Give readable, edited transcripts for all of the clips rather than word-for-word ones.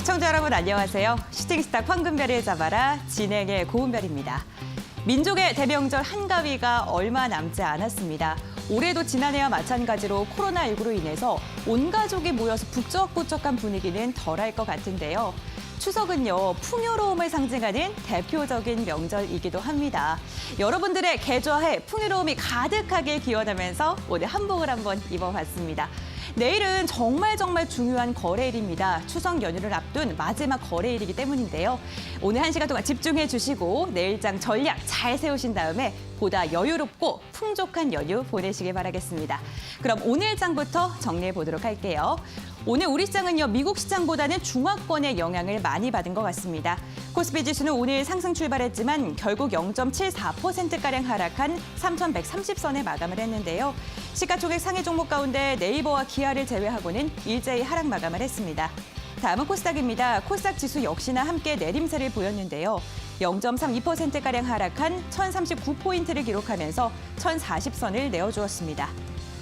시청자 여러분 안녕하세요. 슈팅스타 황금별을 잡아라 진행의 고은별입니다. 민족의 대명절 한가위가 얼마 남지 않았습니다. 올해도 지난해와 마찬가지로 코로나19로 인해서 온 가족이 모여서 북적북적한 분위기는 덜할 것 같은데요. 추석은요, 풍요로움을 상징하는 대표적인 명절이기도 합니다. 여러분들의 계좌에 풍요로움이 가득하게 기원하면서 오늘 한복을 한번 입어봤습니다. 내일은 정말 중요한 거래일입니다. 추석 연휴를 앞둔 마지막 거래일이기 때문인데요. 오늘 1시간 동안 집중해 주시고 내일장 전략 잘 세우신 다음에 보다 여유롭고 풍족한 연휴 보내시길 바라겠습니다. 그럼 오늘 장부터 정리해 보도록 할게요. 오늘 우리 시장은요, 미국 시장보다는 중화권의 영향을 많이 받은 것 같습니다. 코스피 지수는 오늘 상승 출발했지만 결국 0.74%가량 하락한 3,130선에 마감을 했는데요. 시가총액 상위 종목 가운데 네이버와 기아를 제외하고는 일제히 하락 마감을 했습니다. 다음은 코스닥입니다. 코스닥 지수 역시나 함께 내림세를 보였는데요. 0.32%가량 하락한 1,039포인트를 기록하면서 1,040선을 내어주었습니다.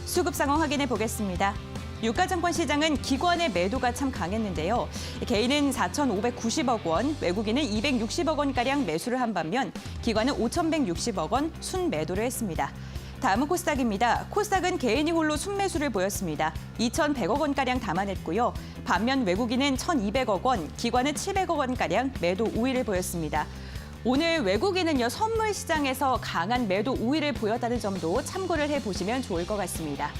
수급 상황 확인해 보겠습니다. 유가증권 시장은 기관의 매도가 참 강했는데요. 개인은 4,590억 원, 외국인은 260억 원가량 매수를 한 반면 기관은 5,160억 원 순매도를 했습니다. 다음은 코스닥입니다. 코스닥은 개인이 홀로 순매수를 보였습니다. 2,100억 원가량 담아냈고요. 반면 외국인은 1,200억 원, 기관은 700억 원가량 매도 우위를 보였습니다. 오늘 외국인은요, 선물 시장에서 강한 매도 우위를 보였다는 점도 참고를 해보시면 좋을 것 같습니다.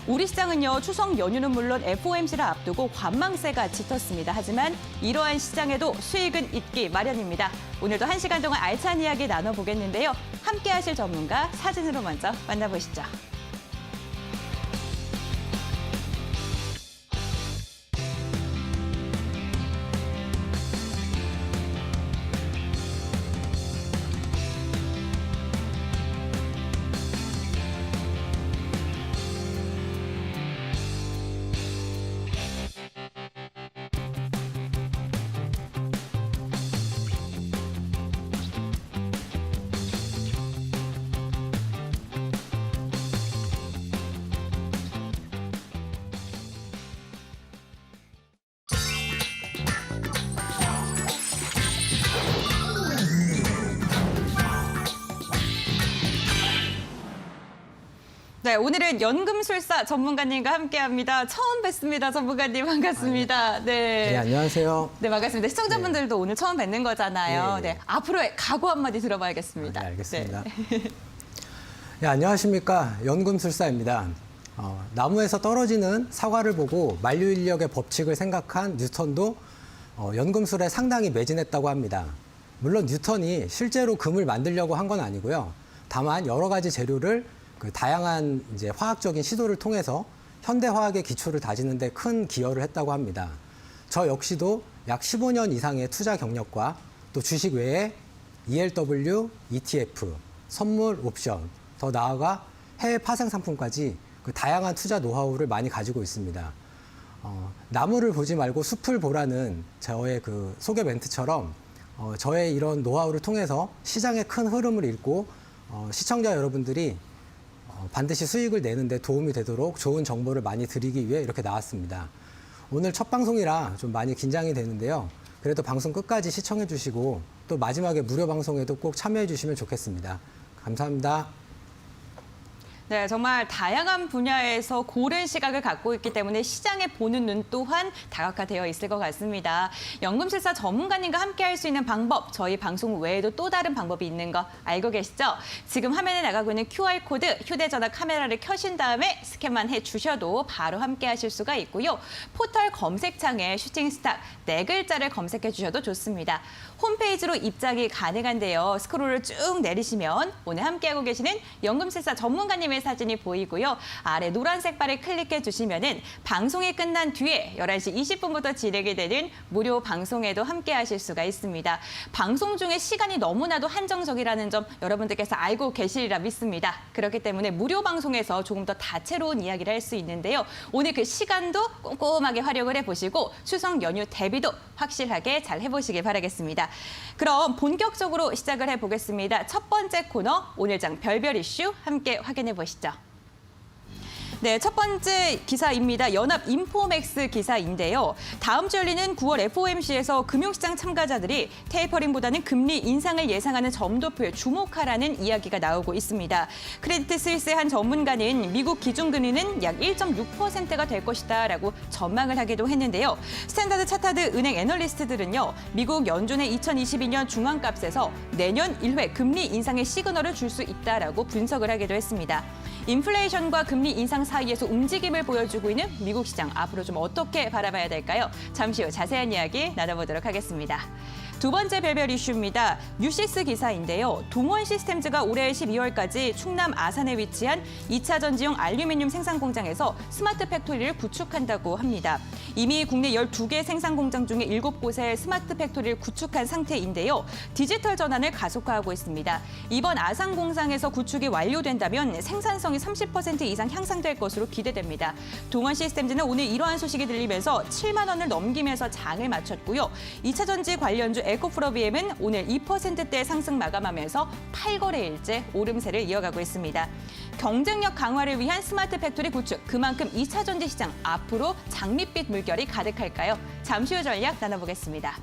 우리 시장은요, 추석 연휴는 물론 FOMC를 앞두고 관망세가 짙었습니다. 하지만 이러한 시장에도 수익은 있기 마련입니다. 오늘도 1시간 동안 알찬 이야기 나눠보겠는데요. 함께 하실 전문가 사진으로 먼저 만나보시죠. 네, 오늘은 연금술사 전문가님과 함께합니다. 처음 뵙습니다, 전문가님. 반갑습니다. 네, 안녕하세요. 네, 반갑습니다. 시청자분들도 오늘 처음 뵙는 거잖아요. 네, 앞으로의 각오 한마디 들어봐야겠습니다. 네, 알겠습니다. 네, 안녕하십니까. 연금술사입니다. 나무에서 떨어지는 사과를 보고 만류인력의 법칙을 생각한 뉴턴도 연금술에 상당히 매진했다고 합니다. 물론 뉴턴이 실제로 금을 만들려고 한 건 아니고요. 다만 여러 가지 재료를 다양한 이제 화학적인 시도를 통해서 현대 화학의 기초를 다지는 데 큰 기여를 했다고 합니다. 저 역시도 약 15년 이상의 투자 경력과 또 주식 외에 ELW, ETF, 선물, 옵션, 더 나아가 해외 파생 상품까지 다양한 투자 노하우를 많이 가지고 있습니다. 나무를 보지 말고 숲을 보라는 저의 그 소개 멘트처럼 저의 이런 노하우를 통해서 시장의 큰 흐름을 읽고 시청자 여러분들이 반드시 수익을 내는 데 도움이 되도록 좋은 정보를 많이 드리기 위해 이렇게 나왔습니다. 오늘 첫 방송이라 좀 많이 긴장이 되는데요. 그래도 방송 끝까지 시청해 주시고 또 마지막에 무료 방송에도 꼭 참여해 주시면 좋겠습니다. 감사합니다. 네, 정말 다양한 분야에서 고른 시각을 갖고 있기 때문에 시장에 보는 눈 또한 다각화되어 있을 것 같습니다. 연금술사 전문가님과 함께 할 수 있는 방법, 저희 방송 외에도 또 다른 방법이 있는 거 알고 계시죠? 지금 화면에 나가고 있는 QR코드, 휴대전화 카메라를 켜신 다음에 스캔만 해주셔도 바로 함께 하실 수가 있고요. 포털 검색창에 슈팅스타 4글자를 검색해 주셔도 좋습니다. 홈페이지로 입장이 가능한데요. 스크롤을 쭉 내리시면 오늘 함께하고 계시는 연금술사 전문가님의 사진이 보이고요. 아래 노란색 바를 클릭해 주시면은 방송이 끝난 뒤에 11시 20분부터 진행이 되는 무료 방송에도 함께 하실 수가 있습니다. 방송 중에 시간이 너무나도 한정적이라는 점 여러분들께서 알고 계시리라 믿습니다. 그렇기 때문에 무료 방송에서 조금 더 다채로운 이야기를 할 수 있는데요. 오늘 그 시간도 꼼꼼하게 활용을 해보시고 추석 연휴 대비도 확실하게 잘 해보시길 바라겠습니다. 그럼 본격적으로 시작을 해보겠습니다. 첫 번째 코너 오늘장 별별 이슈 함께 확인해 보시죠. 네, 첫 번째 기사입니다. 연합 인포맥스 기사인데요. 다음 주 열리는 9월 FOMC에서 금융시장 참가자들이 테이퍼링보다는 금리 인상을 예상하는 점도표에 주목하라는 이야기가 나오고 있습니다. 크레디트 스위스의 한 전문가는 미국 기준금리는 약 1.6%가 될 것이다라고 전망을 하기도 했는데요. 스탠다드 차타드 은행 애널리스트들은요, 미국 연준의 2022년 중앙값에서 내년 1회 금리 인상의 시그널을 줄 수 있다라고 분석을 하기도 했습니다. 인플레이션과 금리 인상 사이에서 움직임을 보여주고 있는 미국 시장, 앞으로 좀 어떻게 바라봐야 될까요? 잠시 후 자세한 이야기 나눠보도록 하겠습니다. 두 번째 별별 이슈입니다. 뉴시스 기사인데요. 동원 시스템즈가 올해 12월까지 충남 아산에 위치한 2차 전지용 알루미늄 생산 공장에서 스마트 팩토리를 구축한다고 합니다. 이미 국내 12개 생산 공장 중에 7곳에 스마트 팩토리를 구축한 상태인데요. 디지털 전환을 가속화하고 있습니다. 이번 아산 공장에서 구축이 완료된다면 생산성이 30% 이상 향상될 것으로 기대됩니다. 동원 시스템즈는 오늘 이러한 소식이 들리면서 7만 원을 넘기면서 장을 마쳤고요. 2차 전지 관련주 에코프로비엠은 오늘 2%대 상승 마감하면서 8거래일째 오름세를 이어가고 있습니다. 경쟁력 강화를 위한 스마트 팩토리 구축, 그만큼 2차 전지 시장 앞으로 장밋빛 물결이 가득할까요? 잠시 후 전략 나눠보겠습니다.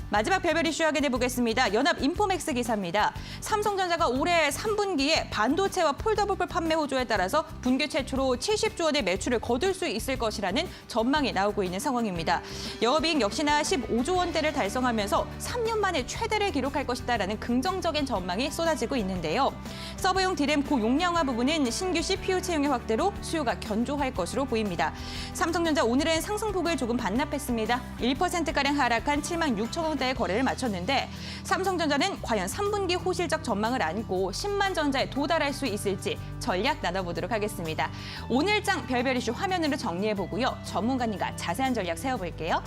마지막 별별 이슈 확인해 보겠습니다. 연합 인포맥스 기사입니다. 삼성전자가 올해 3분기에 반도체와 폴더블 판매 호조에 따라서 분기 최초로 70조 원의 매출을 거둘 수 있을 것이라는 전망이 나오고 있는 상황입니다. 영업이익 역시나 15조 원대를 달성하면서 3년 만에 최대를 기록할 것이다라는 긍정적인 전망이 쏟아지고 있는데요. 서버용 디램 고용량화 부분은 신규 CPU 채용의 확대로 수요가 견조할 것으로 보입니다. 삼성전자 오늘은 상승폭을 조금 반납했습니다. 1%가량 하락한 7만 6천 원대 거래를 마쳤는데 삼성전자는 과연 3분기 호실적 전망을 안고 10만 전자에 도달할 수 있을지 전략 나눠보도록 하겠습니다. 오늘장 별별 이슈 화면으로 정리해보고요. 전문가님과 자세한 전략 세워볼게요.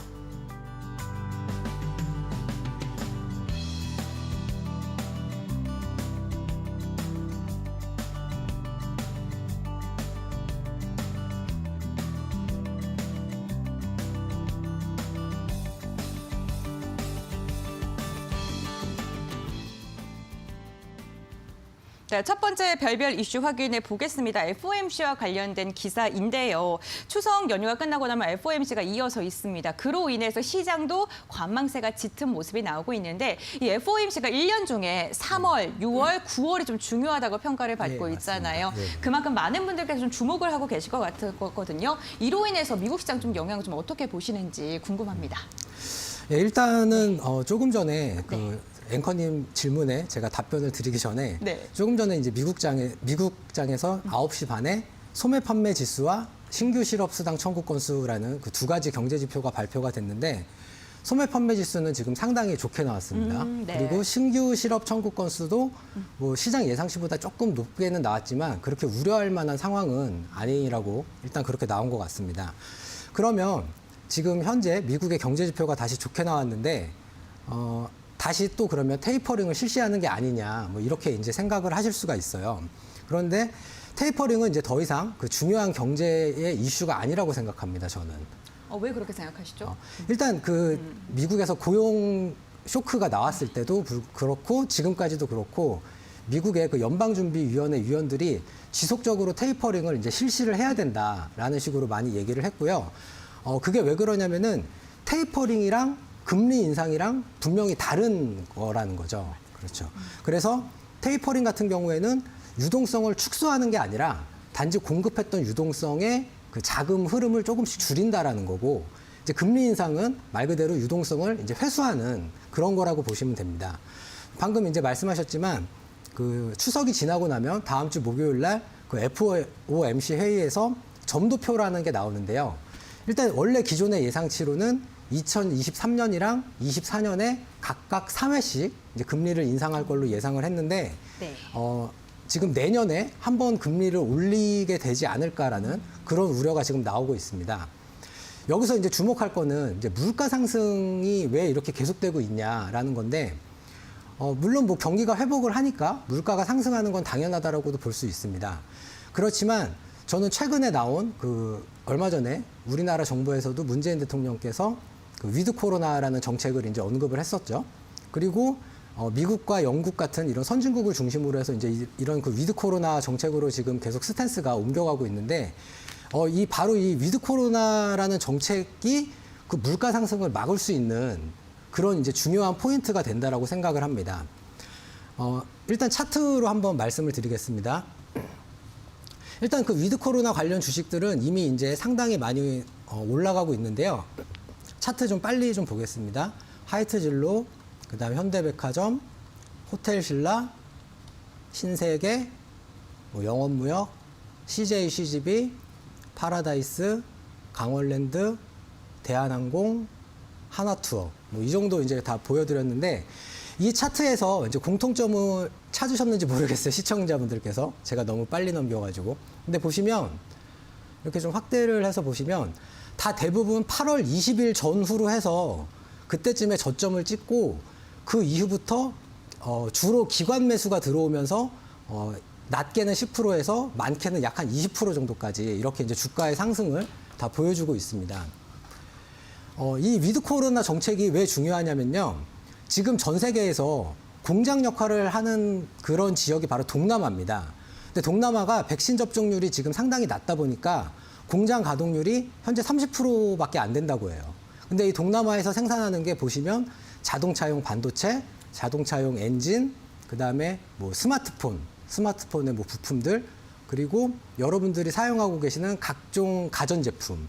네, 첫 번째 별별 이슈 확인해 보겠습니다. FOMC와 관련된 기사인데요. 추석 연휴가 끝나고 나면 FOMC가 이어서 있습니다. 그로 인해서 시장도 관망세가 짙은 모습이 나오고 있는데 이 FOMC가 1년 중에 3월, 6월, 9월이 좀 중요하다고 평가를 받고 있잖아요. 그만큼 많은 분들께서 좀 주목을 하고 계실 것 같거든요. 이로 인해서 미국 시장 좀 영향을 좀 어떻게 보시는지 궁금합니다. 일단은 조금 전에 앵커님 질문에 제가 답변을 드리기 전에 조금 전에 이제 미국장에서 9시 반에 소매 판매 지수와 신규 실업 수당 청구 건수라는 그 두 가지 경제 지표가 발표가 됐는데 소매 판매 지수는 지금 상당히 좋게 나왔습니다. 그리고 신규 실업 청구 건수도 뭐 시장 예상치보다 조금 높게는 나왔지만 그렇게 우려할 만한 상황은 아니라고 일단 그렇게 나온 것 같습니다. 그러면 지금 현재 미국의 경제 지표가 다시 좋게 나왔는데 다시 또 그러면 테이퍼링을 실시하는 게 아니냐, 뭐 이렇게 이제 생각을 하실 수가 있어요. 그런데 테이퍼링은 이제 더 이상 그 중요한 경제의 이슈가 아니라고 생각합니다, 저는. 왜 그렇게 생각하시죠? 일단 미국에서 고용 쇼크가 나왔을 때도 그렇고 지금까지도 그렇고 미국의 그 연방준비위원회 위원들이 지속적으로 테이퍼링을 이제 실시를 해야 된다라는 식으로 많이 얘기를 했고요. 그게 왜 그러냐면은 테이퍼링이랑 금리 인상이랑 분명히 다른 거라는 거죠. 그렇죠. 그래서 테이퍼링 같은 경우에는 유동성을 축소하는 게 아니라 단지 공급했던 유동성의 그 자금 흐름을 조금씩 줄인다라는 거고, 이제 금리 인상은 말 그대로 유동성을 이제 회수하는 그런 거라고 보시면 됩니다. 방금 이제 말씀하셨지만 그 추석이 지나고 나면 다음 주 목요일 날 그 FOMC 회의에서 점도표라는 게 나오는데요. 일단 원래 기존의 예상치로는 2023년이랑 24년에 각각 3회씩 이제 금리를 인상할 걸로 예상을 했는데 지금 내년에 한 번 금리를 올리게 되지 않을까라는 그런 우려가 지금 나오고 있습니다. 여기서 이제 주목할 거는 이제 물가 상승이 왜 이렇게 계속되고 있냐라는 건데 물론 뭐 경기가 회복을 하니까 물가가 상승하는 건 당연하다라고도 볼 수 있습니다. 그렇지만 저는 최근에 나온 얼마 전에 우리나라 정부에서도 문재인 대통령께서 위드 코로나라는 정책을 이제 언급을 했었죠. 그리고 미국과 영국 같은 이런 선진국을 중심으로 해서 이제 이런 위드 코로나 정책으로 지금 계속 스탠스가 옮겨가고 있는데 바로 이 위드 코로나라는 정책이 그 물가 상승을 막을 수 있는 그런 이제 중요한 포인트가 된다라고 생각을 합니다. 일단 차트로 한번 말씀을 드리겠습니다. 일단 그 위드 코로나 관련 주식들은 이미 이제 상당히 많이 올라가고 있는데요. 차트 좀 빨리 좀 보겠습니다. 하이트진로, 그다음에 현대백화점, 호텔신라, 신세계, 영업무역, CJ CGV, 파라다이스, 강원랜드, 대한항공, 하나투어 이 정도 이제 다 보여드렸는데 이 차트에서 이제 공통점을 찾으셨는지 모르겠어요, 시청자분들께서. 제가 너무 빨리 넘겨가지고. 근데 보시면 이렇게 좀 확대를 해서 보시면 다 대부분 8월 20일 전후로 해서 그때쯤에 저점을 찍고 그 이후부터 주로 기관 매수가 들어오면서 낮게는 10%에서 많게는 약 한 20% 정도까지 이렇게 이제 주가의 상승을 다 보여주고 있습니다. 이 위드 코로나 정책이 왜 중요하냐면요. 지금 전 세계에서 공장 역할을 하는 그런 지역이 바로 동남아입니다. 근데 동남아가 백신 접종률이 지금 상당히 낮다 보니까 공장 가동률이 현재 30%밖에 안 된다고 해요. 근데 이 동남아에서 생산하는 게 보시면 자동차용 반도체, 자동차용 엔진, 그다음에 뭐 스마트폰의 뭐 부품들, 그리고 여러분들이 사용하고 계시는 각종 가전제품,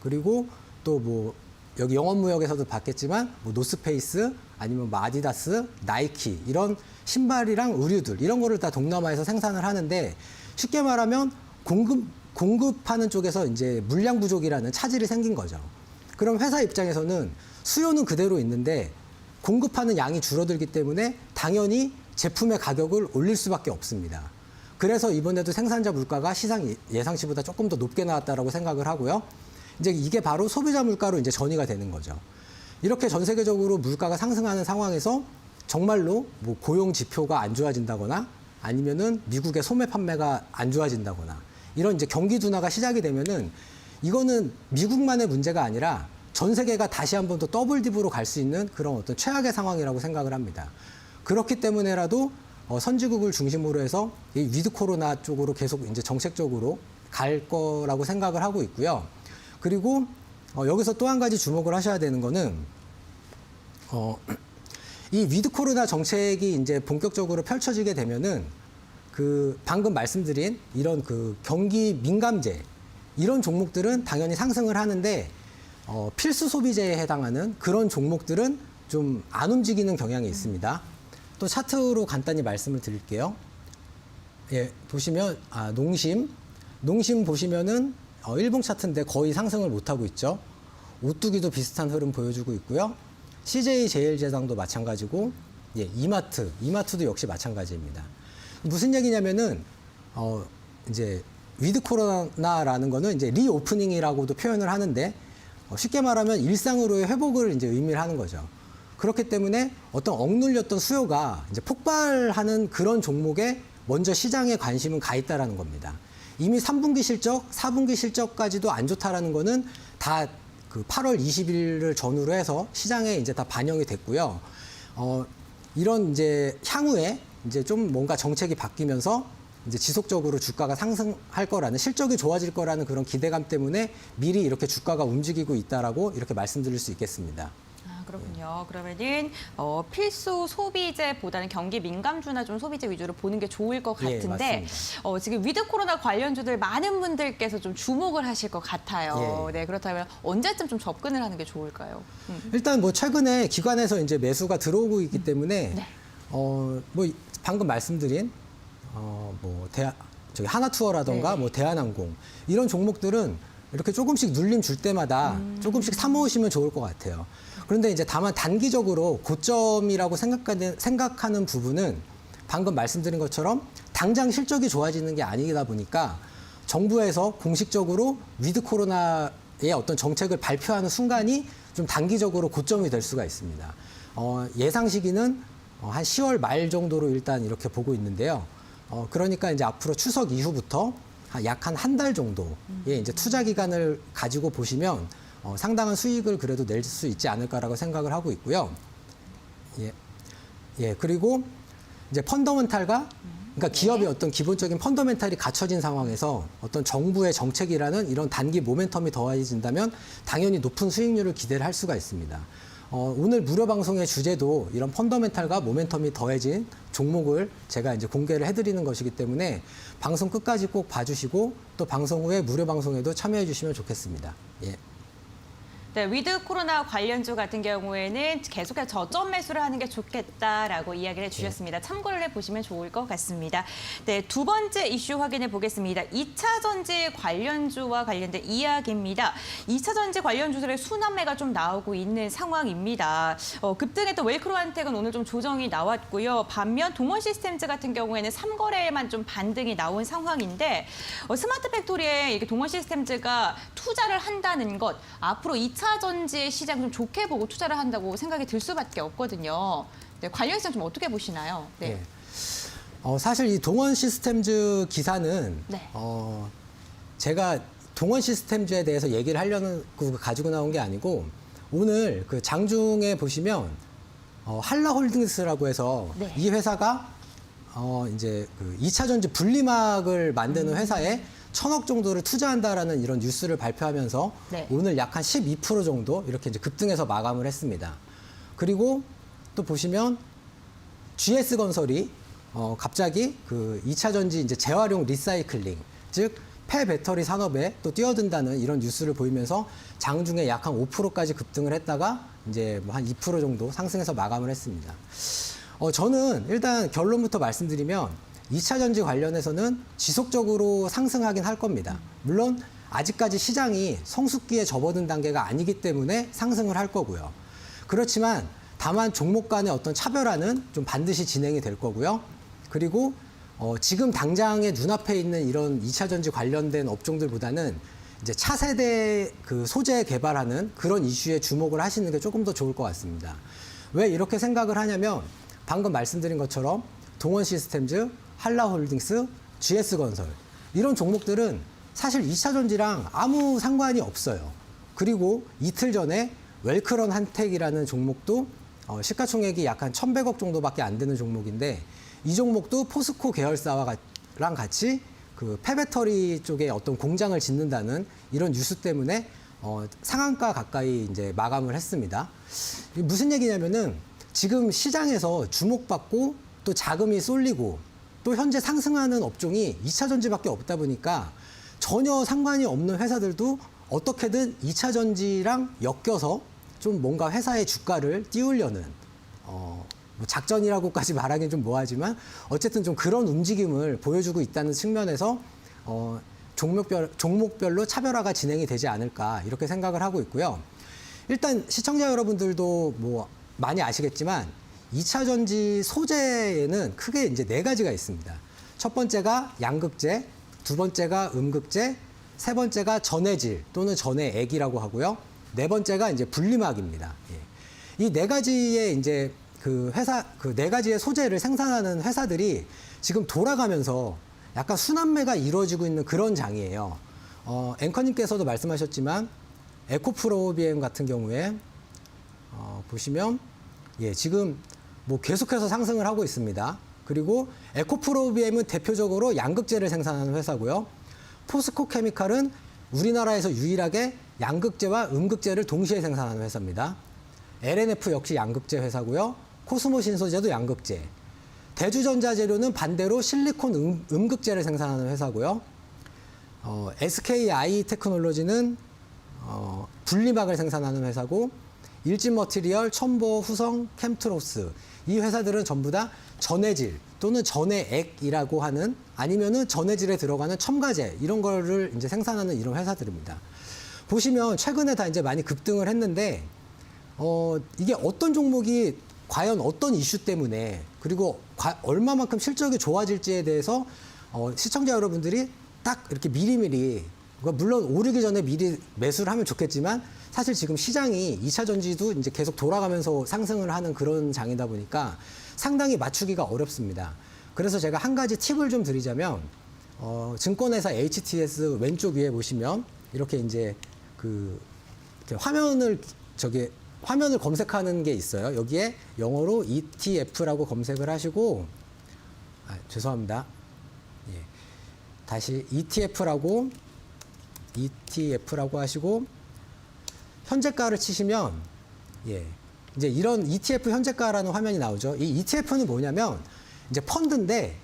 그리고 또 뭐 여기 영업무역에서도 봤겠지만 뭐 노스페이스 아니면 뭐 아디다스, 나이키 이런 신발이랑 의류들 이런 거를 다 동남아에서 생산을 하는데 쉽게 말하면 공급하는 쪽에서 이제 물량 부족이라는 차질이 생긴 거죠. 그럼 회사 입장에서는 수요는 그대로 있는데 공급하는 양이 줄어들기 때문에 당연히 제품의 가격을 올릴 수밖에 없습니다. 그래서 이번에도 생산자 물가가 시장 예상치보다 조금 더 높게 나왔다라고 생각을 하고요. 이제 이게 바로 소비자 물가로 이제 전이가 되는 거죠. 이렇게 전 세계적으로 물가가 상승하는 상황에서 정말로 뭐 고용 지표가 안 좋아진다거나 아니면은 미국의 소매 판매가 안 좋아진다거나 이런 이제 경기 둔화가 시작이 되면은 이거는 미국만의 문제가 아니라 전 세계가 다시 한 번 더 더블 딥으로 갈 수 있는 그런 어떤 최악의 상황이라고 생각을 합니다. 그렇기 때문에라도 선진국을 중심으로 해서 이 위드 코로나 쪽으로 계속 이제 정책적으로 갈 거라고 생각을 하고 있고요. 그리고 여기서 또 한 가지 주목을 하셔야 되는 거는 이 위드 코로나 정책이 이제 본격적으로 펼쳐지게 되면은 그 방금 말씀드린 이런 그 경기 민감재 이런 종목들은 당연히 상승을 하는데 필수 소비재에 해당하는 그런 종목들은 좀 안 움직이는 경향이 있습니다. 또 차트로 간단히 말씀을 드릴게요. 예, 보시면 농심 보시면은 일봉 차트인데 거의 상승을 못 하고 있죠. 오뚜기도 비슷한 흐름 보여주고 있고요. CJ 제일제당도 마찬가지고, 예, 이마트도 역시 마찬가지입니다. 무슨 얘기냐면은 이제 위드 코로나라는 거는 이제 리오프닝이라고도 표현을 하는데 쉽게 말하면 일상으로의 회복을 이제 의미를 하는 거죠. 그렇기 때문에 어떤 억눌렸던 수요가 이제 폭발하는 그런 종목에 먼저 시장의 관심은 가 있다라는 겁니다. 이미 3분기 실적, 4분기 실적까지도 안 좋다라는 거는 다 그 8월 20일을 전후로 해서 시장에 이제 다 반영이 됐고요. 이런 이제 향후에 이제 좀 뭔가 정책이 바뀌면서 이제 지속적으로 주가가 상승할 거라는 실적이 좋아질 거라는 그런 기대감 때문에 미리 이렇게 주가가 움직이고 있다라고 이렇게 말씀드릴 수 있겠습니다. 그렇군요. 그러면은 필수 소비재보다는 경기 민감주나 좀 소비재 위주로 보는 게 좋을 것 예, 같은데 지금 위드 코로나 관련주들 많은 분들께서 좀 주목을 하실 것 같아요. 예. 네, 그렇다면 언제쯤 좀 접근을 하는 게 좋을까요? 일단 뭐 최근에 기관에서 이제 매수가 들어오고 있기 때문에 네. 뭐 방금 말씀드린 저기 하나투어라던가 네. 뭐 대한항공 이런 종목들은 이렇게 조금씩 눌림 줄 때마다 조금씩 사모으시면 좋을 것 같아요. 그런데 이제 다만 단기적으로 고점이라고 생각하는 부분은 방금 말씀드린 것처럼 당장 실적이 좋아지는 게 아니다 보니까 정부에서 공식적으로 위드 코로나의 어떤 정책을 발표하는 순간이 좀 단기적으로 고점이 될 수가 있습니다. 예상 시기는 한 10월 말 정도로 일단 이렇게 보고 있는데요. 그러니까 이제 앞으로 추석 이후부터 약 한 달 정도의 이제 투자 기간을 가지고 보시면 상당한 수익을 그래도 낼 수 있지 않을까라고 생각을 하고 있고요. 예, 그리고 이제 펀더멘탈과 그러니까 기업의 어떤 기본적인 펀더멘탈이 갖춰진 상황에서 어떤 정부의 정책이라는 이런 단기 모멘텀이 더해진다면 당연히 높은 수익률을 기대를 할 수가 있습니다. 오늘 무료 방송의 주제도 이런 펀더멘탈과 모멘텀이 더해진 종목을 제가 이제 공개를 해드리는 것이기 때문에 방송 끝까지 꼭 봐주시고 또 방송 후에 무료 방송에도 참여해 주시면 좋겠습니다. 예. 네, 위드 코로나 관련주 같은 경우에는 계속해서 저점 매수를 하는 게 좋겠다라고 이야기를 해주셨습니다. 참고를 해보시면 좋을 것 같습니다. 네, 두 번째 이슈 확인해 보겠습니다. 2차 전지 관련주와 관련된 이야기입니다. 2차 전지 관련주들의 순환매가 좀 나오고 있는 상황입니다. 급등했던 웰크로한텍은 오늘 좀 조정이 나왔고요. 반면 동원 시스템즈 같은 경우에는 3거래에만 좀 반등이 나온 상황인데 스마트 팩토리에 이렇게 동원 시스템즈가 투자를 한다는 것, 앞으로 2차 전지 시장 좀 좋게 보고 투자를 한다고 생각이 들 수밖에 없거든요. 네, 관련성 좀 어떻게 보시나요? 네. 사실 이 동원 시스템즈 기사는 네. 제가 동원 시스템즈에 대해서 얘기를 하려는 거 가지고 나온 게 아니고 오늘 그 장중에 보시면 한라홀딩스라고 해서 네. 이 회사가 이제 그 2차 전지 분리막을 만드는 회사에 1,000억 정도를 투자한다라는 이런 뉴스를 발표하면서 네. 오늘 약 한 12% 정도 이렇게 이제 급등해서 마감을 했습니다. 그리고 또 보시면 GS건설이 갑자기 그 2차 전지 이제 재활용 리사이클링, 즉 폐배터리 산업에 또 뛰어든다는 이런 뉴스를 보이면서 장중에 약 한 5%까지 급등을 했다가 이제 뭐 한 2% 정도 상승해서 마감을 했습니다. 저는 일단 결론부터 말씀드리면 2차 전지 관련해서는 지속적으로 상승하긴 할 겁니다. 물론 아직까지 시장이 성숙기에 접어든 단계가 아니기 때문에 상승을 할 거고요. 그렇지만 다만 종목 간의 어떤 차별화는 좀 반드시 진행이 될 거고요. 그리고 지금 당장의 눈앞에 있는 이런 2차 전지 관련된 업종들보다는 이제 차세대 그 소재 개발하는 그런 이슈에 주목을 하시는 게 조금 더 좋을 것 같습니다. 왜 이렇게 생각을 하냐면 방금 말씀드린 것처럼 동원 시스템즈, 한라홀딩스, GS건설 이런 종목들은 사실 2차 전지랑 아무 상관이 없어요. 그리고 이틀 전에 웰크런 한텍이라는 종목도 시가총액이 약 한 1,100억 정도밖에 안 되는 종목인데 이 종목도 포스코 계열사랑 같이 그 폐배터리 쪽에 어떤 공장을 짓는다는 이런 뉴스 때문에 상한가 가까이 이제 마감을 했습니다. 이게 무슨 얘기냐면은 지금 시장에서 주목받고 또 자금이 쏠리고 또 현재 상승하는 업종이 2차 전지밖에 없다 보니까 전혀 상관이 없는 회사들도 어떻게든 2차 전지랑 엮여서 좀 뭔가 회사의 주가를 띄우려는 뭐 작전이라고까지 말하기는 좀 뭐하지만 어쨌든 좀 그런 움직임을 보여주고 있다는 측면에서 종목별로 차별화가 진행이 되지 않을까 이렇게 생각을 하고 있고요. 일단 시청자 여러분들도 뭐 많이 아시겠지만 2차 전지 소재에는 크게 이제 4가지가 있습니다. 첫 번째가 양극재, 두 번째가 음극재, 세 번째가 전해질 또는 전해액이라고 하고요. 네 번째가 이제 분리막입니다. 이 4가지의 이제 그 회사, 그 4가지의 소재를 생산하는 회사들이 지금 돌아가면서 약간 순환매가 이루어지고 있는 그런 장이에요. 앵커님께서도 말씀하셨지만 에코프로비엠 같은 경우에 보시면 지금 뭐 계속해서 상승을 하고 있습니다. 그리고 에코프로비엠은 대표적으로 양극재를 생산하는 회사고요. 포스코 케미칼은 우리나라에서 유일하게 양극재와 음극재를 동시에 생산하는 회사입니다. LNF 역시 양극재 회사고요. 코스모 신소재도 양극재. 대주전자재료는 반대로 실리콘 음극재를 생산하는 회사고요. SKI 테크놀로지는 분리막을 생산하는 회사고 일진머티리얼, 첨보, 후성, 캠트로스 이 회사들은 전부 다 전해질 또는 전해액이라고 하는 아니면은 전해질에 들어가는 첨가제 이런 거를 이제 생산하는 이런 회사들입니다. 보시면 최근에 다 이제 많이 급등을 했는데 이게 어떤 종목이 과연 어떤 이슈 때문에 그리고 얼마만큼 실적이 좋아질지에 대해서 시청자 여러분들이 딱 이렇게 미리미리 물론 오르기 전에 미리 매수를 하면 좋겠지만 사실 지금 시장이 2차 전지도 이제 계속 돌아가면서 상승을 하는 그런 장이다 보니까 상당히 맞추기가 어렵습니다. 그래서 제가 한 가지 팁을 좀 드리자면 증권회사 HTS 왼쪽 위에 보시면 이렇게 이제 이렇게 화면을 검색하는 게 있어요. 여기에 영어로 ETF라고 검색을 하시고 죄송합니다. 예. 다시 ETF라고 하시고 현재가를 치시면 예. 이제 이런 ETF 현재가라는 화면이 나오죠. 이 ETF는 뭐냐면 이제 펀드인데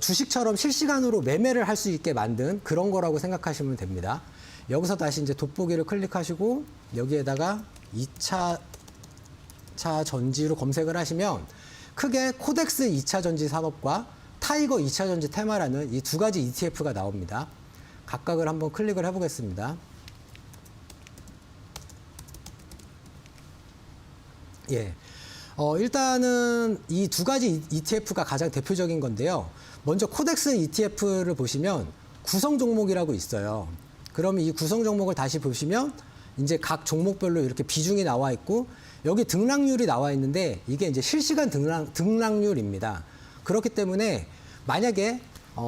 주식처럼 실시간으로 매매를 할 수 있게 만든 그런 거라고 생각하시면 됩니다. 여기서 다시 이제 돋보기를 클릭하시고 여기에다가 2차 전지로 검색을 하시면 크게 코덱스 2차 전지 산업과 타이거 2차 전지 테마라는 이 두 가지 ETF가 나옵니다. 각각을 한번 클릭을 해보겠습니다. 예. 일단은 이 두 가지 ETF가 가장 대표적인 건데요. 먼저 코덱스 ETF를 보시면 구성 종목이라고 있어요. 그러면 이 구성 종목을 다시 보시면 이제 각 종목별로 이렇게 비중이 나와 있고 여기 등락률이 나와 있는데 이게 이제 실시간 등락률입니다. 그렇기 때문에 만약에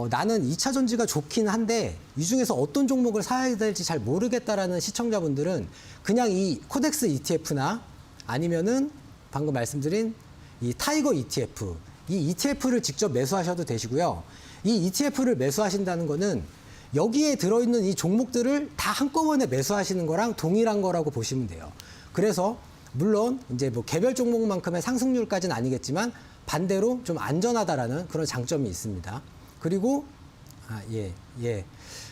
나는 2차 전지가 좋긴 한데 이 중에서 어떤 종목을 사야 될지 잘 모르겠다라는 시청자분들은 그냥 이 코덱스 ETF나 아니면은 방금 말씀드린 이 타이거 ETF, 이 ETF를 직접 매수하셔도 되시고요. 이 ETF를 매수하신다는 거는 여기에 들어있는 이 종목들을 다 한꺼번에 매수하시는 거랑 동일한 거라고 보시면 돼요. 그래서 물론 이제 뭐 개별 종목만큼의 상승률까지는 아니겠지만 반대로 좀 안전하다라는 그런 장점이 있습니다. 그리고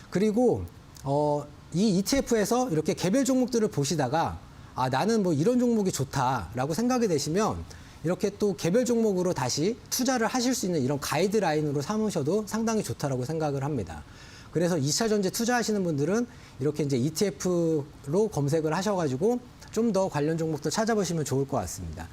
그리고 이 ETF에서 이렇게 개별 종목들을 보시다가 나는 뭐 이런 종목이 좋다라고 생각이 되시면 이렇게 또 개별 종목으로 다시 투자를 하실 수 있는 이런 가이드라인으로 삼으셔도 상당히 좋다라고 생각을 합니다. 그래서 2차 전지 투자하시는 분들은 이렇게 이제 ETF로 검색을 하셔가지고 좀 더 관련 종목도 찾아보시면 좋을 것 같습니다.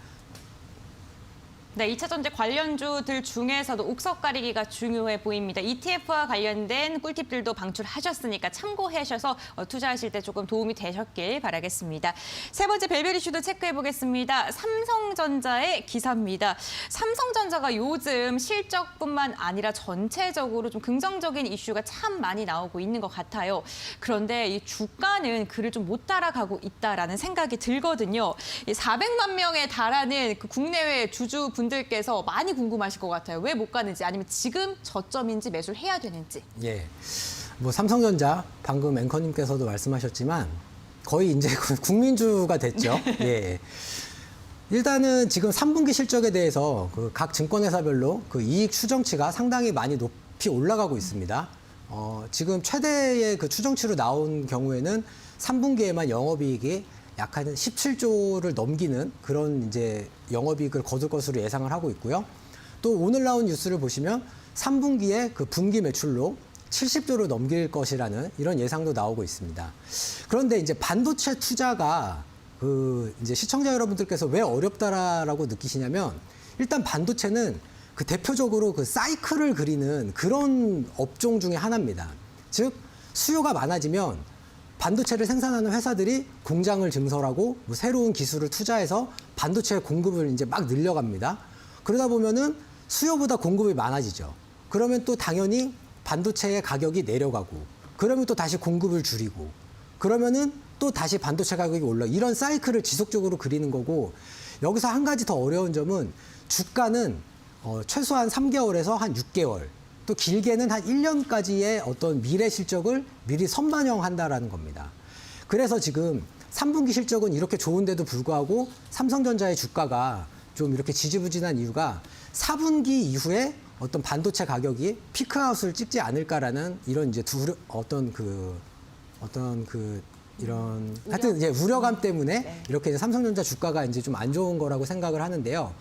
네, 2차 전지 관련주들 중에서도 옥석 가리기가 중요해 보입니다. ETF와 관련된 꿀팁들도 방출하셨으니까 참고하셔서 투자하실 때 조금 도움이 되셨길 바라겠습니다. 세 번째 벨벳 이슈도 체크해 보겠습니다. 삼성전자의 기사입니다. 삼성전자가 요즘 실적뿐만 아니라 전체적으로 좀 긍정적인 이슈가 참 많이 나오고 있는 것 같아요. 그런데 이 주가는 그를 좀 못 따라가고 있다라는 생각이 들거든요. 400만 명에 달하는 그 국내외 주주 분들께서 많이 궁금하실 것 같아요. 왜 못 가는지 아니면 지금 저점인지 매수를 해야 되는지. 예. 뭐 삼성전자 방금 앵커님께서도 말씀하셨지만 거의 이제 국민주가 됐죠. 예. 일단은 지금 3분기 실적에 대해서 그 각 증권회사별로 그 이익 추정치가 상당히 많이 높이 올라가고 있습니다. 지금 최대의 그 추정치로 나온 경우에는 3분기에만 영업이익이 약 한 17조를 넘기는 그런 이제 영업이익을 거둘 것으로 예상을 하고 있고요. 또 오늘 나온 뉴스를 보시면 3분기에 그 분기 매출로 70조를 넘길 것이라는 이런 예상도 나오고 있습니다. 그런데 이제 반도체 투자가 그 이제 시청자 여러분들께서 왜 어렵다라고 느끼시냐면 일단 반도체는 그 대표적으로 그 사이클을 그리는 그런 업종 중에 하나입니다. 즉 수요가 많아지면 반도체를 생산하는 회사들이 공장을 증설하고 뭐 새로운 기술을 투자해서 반도체 공급을 이제 막 늘려갑니다. 그러다 보면은 수요보다 공급이 많아지죠. 그러면 또 당연히 반도체의 가격이 내려가고, 그러면 또 다시 공급을 줄이고, 그러면은 또 다시 반도체 가격이 올라. 이런 사이클을 지속적으로 그리는 거고, 여기서 한 가지 더 어려운 점은 주가는 최소한 3개월에서 한 6개월, 또 길게는 한 1년까지의 어떤 미래 실적을 미리 선반영한다라는 겁니다. 그래서 지금 3분기 실적은 이렇게 좋은데도 불구하고 삼성전자의 주가가 좀 이렇게 지지부진한 이유가 4분기 이후에 어떤 반도체 가격이 피크아웃을 찍지 않을까라는 이런 이제 이런 하여튼 이제 우려감 때문에 이렇게 이제 삼성전자 주가가 이제 좀 안 좋은 거라고 생각을 하는데요.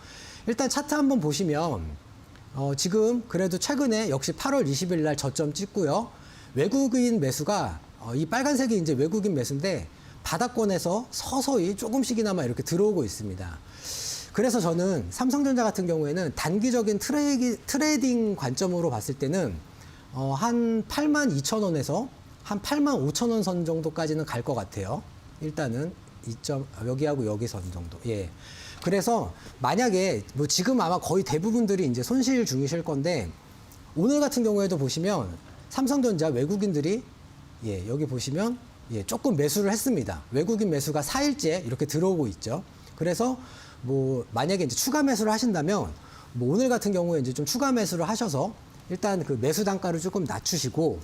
일단 차트 한번 보시면 지금 그래도 최근에 역시 8월 20일 날 저점 찍고요. 외국인 매수가 이 빨간색이 이제 외국인 매수인데 바닥권에서 서서히 조금씩이나마 이렇게 들어오고 있습니다. 그래서 저는 삼성전자 같은 경우에는 단기적인 트레이딩 관점으로 봤을 때는 한 82,000원에서 한 85,000원 선 정도까지는 갈 것 같아요. 일단은 여기하고 여기 선 정도. 예. 그래서 만약에 뭐 지금 아마 거의 대부분들이 이제 손실 중이실 건데 오늘 같은 경우에도 보시면 삼성전자 외국인들이 여기 보시면 조금 매수를 했습니다. 외국인 매수가 4일째 이렇게 들어오고 있죠. 그래서 뭐 만약에 이제 추가 매수를 하신다면 뭐 오늘 같은 경우에 이제 좀 추가 매수를 하셔서 일단 그 매수 단가를 조금 낮추시고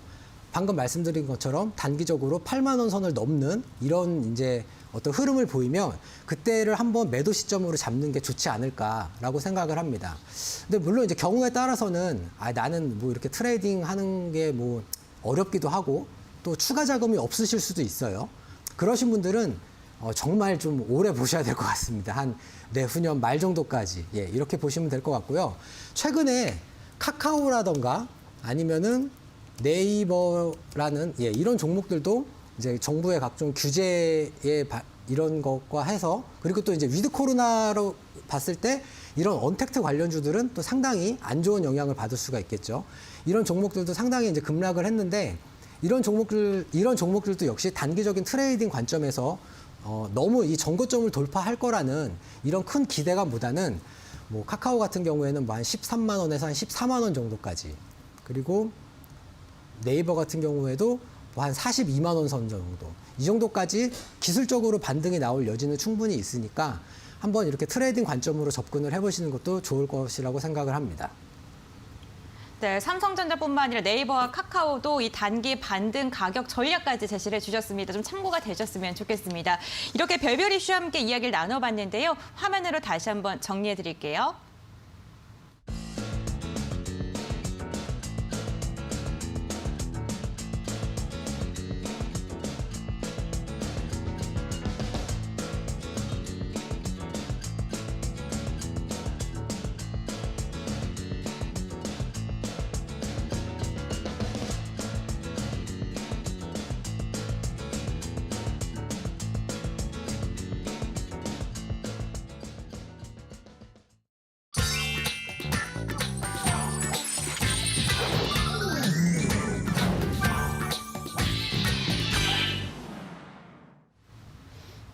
방금 말씀드린 것처럼 단기적으로 8만 원 선을 넘는 이런 이제 어떤 흐름을 보이면 그때를 한번 매도 시점으로 잡는 게 좋지 않을까라고 생각을 합니다. 근데 물론 이제 경우에 따라서는 나는 뭐 이렇게 트레이딩 하는 게 뭐 어렵기도 하고 또 추가 자금이 없으실 수도 있어요. 그러신 분들은 정말 좀 오래 보셔야 될 것 같습니다. 한 내후년 말 정도까지 이렇게 보시면 될 것 같고요. 최근에 카카오라던가 아니면은 네이버라는 이런 종목들도 이제 정부의 각종 규제에 이런 것과 해서 그리고 또 이제 위드 코로나로 봤을 때 이런 언택트 관련주들은 또 상당히 안 좋은 영향을 받을 수가 있겠죠. 이런 종목들도 상당히 이제 급락을 했는데 이런 종목들도 역시 단기적인 트레이딩 관점에서 너무 이 전고점을 돌파할 거라는 이런 큰 기대감보다는 뭐 카카오 같은 경우에는 뭐 한 13만 원에서 한 14만 원 정도까지 그리고 네이버 같은 경우에도 뭐 한 42만 원 선 정도 이 정도까지 기술적으로 반등이 나올 여지는 충분히 있으니까 한번 이렇게 트레이딩 관점으로 접근을 해보시는 것도 좋을 것이라고 생각을 합니다. 네, 삼성전자뿐만 아니라 네이버와 카카오도 이 단기 반등 가격 전략까지 제시를 해주셨습니다. 좀 참고가 되셨으면 좋겠습니다. 이렇게 별별 이슈와 함께 이야기를 나눠봤는데요. 화면으로 다시 한번 정리해드릴게요.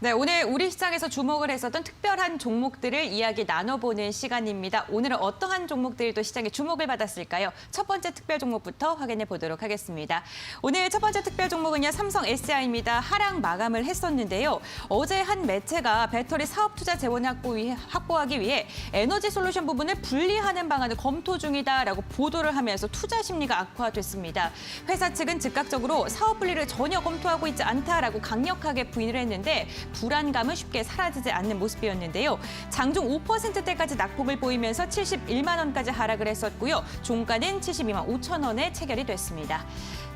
네, 오늘 우리 시장에서 주목을 했었던 특별한 종목들을 이야기 나눠보는 시간입니다. 오늘은 어떠한 종목들이 또 시장에 주목을 받았을까요? 첫 번째 특별 종목부터 확인해 보도록 하겠습니다. 오늘 첫 번째 특별 종목은요, 삼성 SDI입니다. 하락 마감을 했었는데요. 어제 한 매체가 배터리 사업 투자 재원 확보하기 위해 에너지 솔루션 부분을 분리하는 방안을 검토 중이다라고 보도를 하면서 투자 심리가 악화됐습니다. 회사 측은 즉각적으로 사업 분리를 전혀 검토하고 있지 않다라고 강력하게 부인을 했는데 불안감은 쉽게 사라지지 않는 모습이었는데요. 장중 5%대까지 낙폭을 보이면서 71만 원까지 하락을 했었고요. 종가는 72만 5천 원에 체결이 됐습니다.